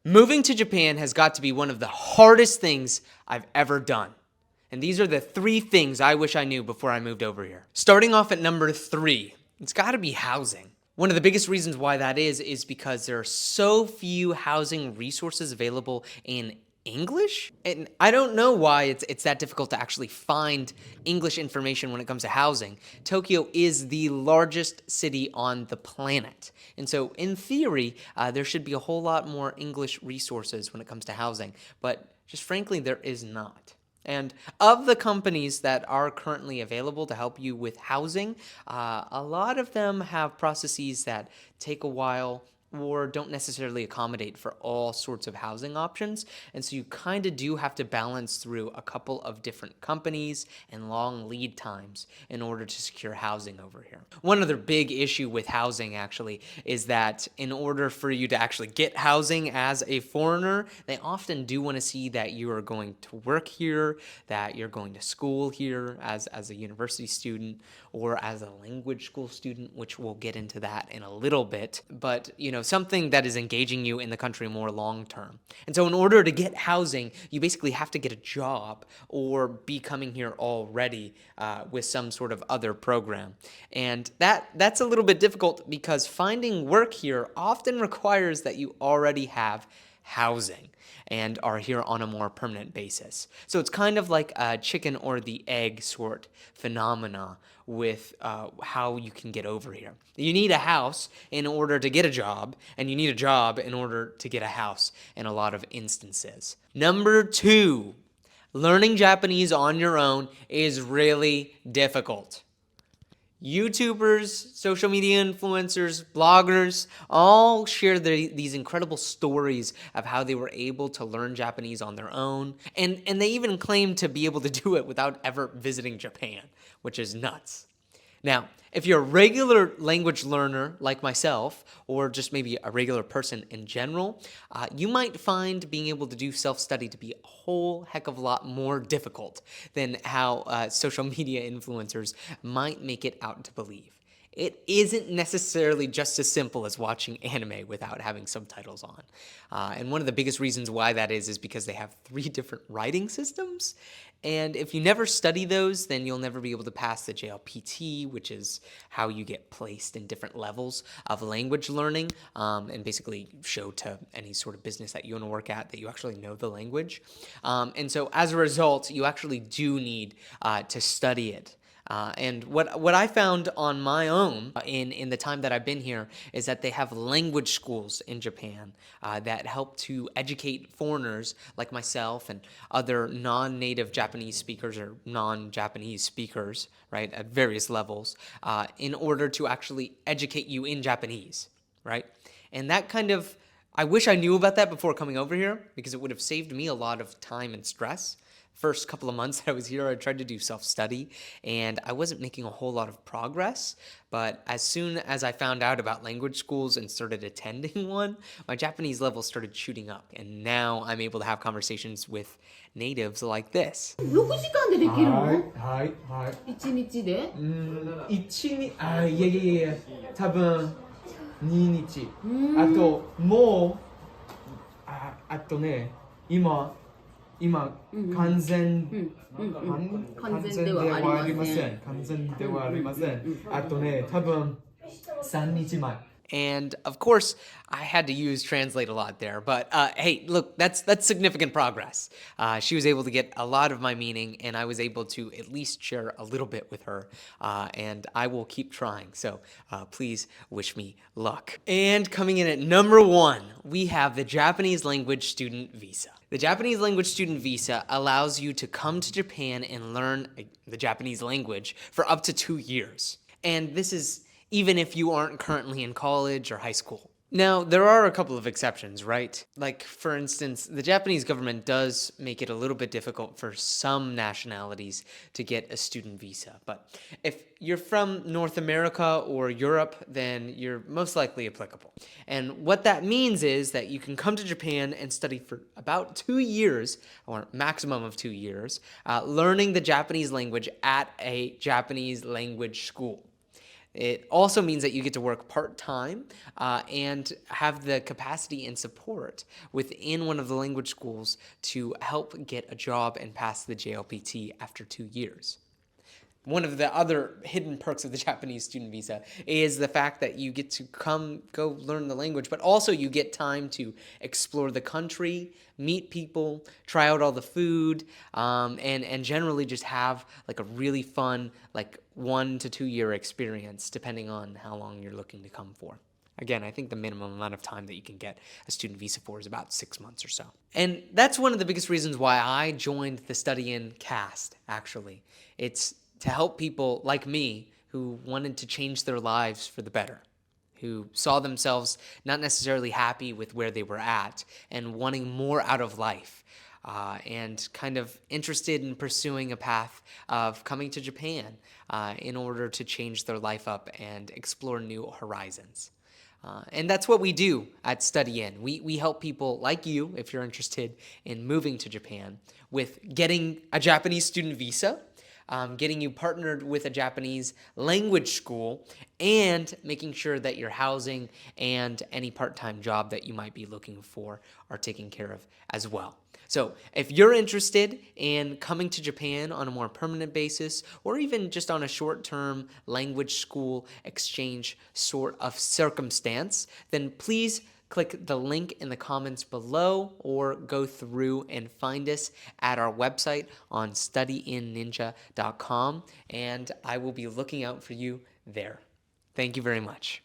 Moving to Japan has got to be one of the hardest things I've ever done. And these are the 3 things I wish I knew before I moved over here. Starting off at number 3, it's got to be housing. One of the biggest reasons why that is because there are so few housing resources available in English. And I don't know why it's that difficult to actually find English information when it comes to housing. Tokyo is the largest city on the planet. And so in theory, there should be a whole lot more English resources when it comes to housing. But just frankly, there is not. And of the companies that are currently available to help you with housing, a lot of them have processes that take a while or don't necessarily accommodate for all sorts of housing options. And so you kind of do have to balance through a couple of different companies and long lead times in order to secure housing over here. One other big issue with housing actually is that in order for you to actually get housing as a foreigner, they often do want to see that you are going to work here, that you're going to school here as a university student or as a language school student, which we'll get into that in a little bit. But, something that is engaging you in the country more long term. And so in order to get housing, you basically have to get a job or be coming here already with some sort of other program. And that's a little bit difficult because finding work here often requires that you already have housing and are here on a more permanent basis. So it's kind of like a chicken or the egg sort phenomena with how you can get over here. You need a house in order to get a job, and you need a job in order to get a house in a lot of instances. Number 2, learning Japanese on your own is really difficult. YouTubers, social media influencers, bloggers, all share these incredible stories of how they were able to learn Japanese on their own. And they even claim to be able to do it without ever visiting Japan, which is nuts. Now, if you're a regular language learner like myself, or just maybe a regular person in general, you might find being able to do self-study to be a whole heck of a lot more difficult than how social media influencers might make it out to believe. It isn't necessarily just as simple as watching anime without having subtitles on. And one of the biggest reasons why that is because they have 3 different writing systems. And if you never study those, then you'll never be able to pass the JLPT, which is how you get placed in different levels of language learning, and basically show to any sort of business that you want to work at that you actually know the language. And so as a result, you actually do need to study it. And what I found on my own in the time that I've been here is that they have language schools in Japan that help to educate foreigners like myself and other non-native Japanese speakers or non-Japanese speakers, right, at various levels, in order to actually educate you in Japanese, right? And that kind of, I wish I knew about that before coming over here because it would have saved me a lot of time and stress. First couple of months that I was here, I tried to do self-study, and I wasn't making a whole lot of progress. But as soon as I found out about language schools and started attending one, my Japanese level started shooting up, and now I'm able to have conversations with natives like this. 6時間でできるの？はい1日で？いやいやいや多分2日あともうあとね今完全ではありません完全ではありませんあとね多分3日前 And of course, I had to use translate a lot there. But hey, look, that's significant progress. She was able to get a lot of my meaning, and I was able to at least share a little bit with her. And I will keep trying. So please wish me luck. And coming in at number 1, we have the Japanese language student visa. The Japanese language student visa allows you to come to Japan and learn the Japanese language for up to 2 years. And this is even if you aren't currently in college or high school. Now, there are a couple of exceptions, right? Like, for instance, the Japanese government does make it a little bit difficult for some nationalities to get a student visa. But if you're from North America or Europe, then you're most likely applicable. And what that means is that you can come to Japan and study for about 2 years, or maximum of 2 years, learning the Japanese language at a Japanese language school. It also means that you get to work part-time and have the capacity and support within one of the language schools to help get a job and pass the JLPT after 2 years. One of the other hidden perks of the Japanese student visa is the fact that you get to go learn the language, but also you get time to explore the country, meet people, try out all the food, and generally just have like a really fun, like 1 to 2 year experience, depending on how long you're looking to come for. Again, I think the minimum amount of time that you can get a student visa for is about 6 months or so. And that's one of the biggest reasons why I joined the Studyin cast, actually. It's to help people like me who wanted to change their lives for the better, who saw themselves not necessarily happy with where they were at and wanting more out of life, and kind of interested in pursuing a path of coming to Japan in order to change their life up and explore new horizons. And that's what we do at Studyin. We help people like you, if you're interested in moving to Japan, with getting a Japanese student visa, getting you partnered with a Japanese language school, and making sure that your housing and any part-time job that you might be looking for are taken care of as well. So if you're interested in coming to Japan on a more permanent basis, or even just on a short-term language school exchange sort of circumstance, then please click the link in the comments below or go through and find us at our website on studyinninja.com, and I will be looking out for you there. Thank you very much.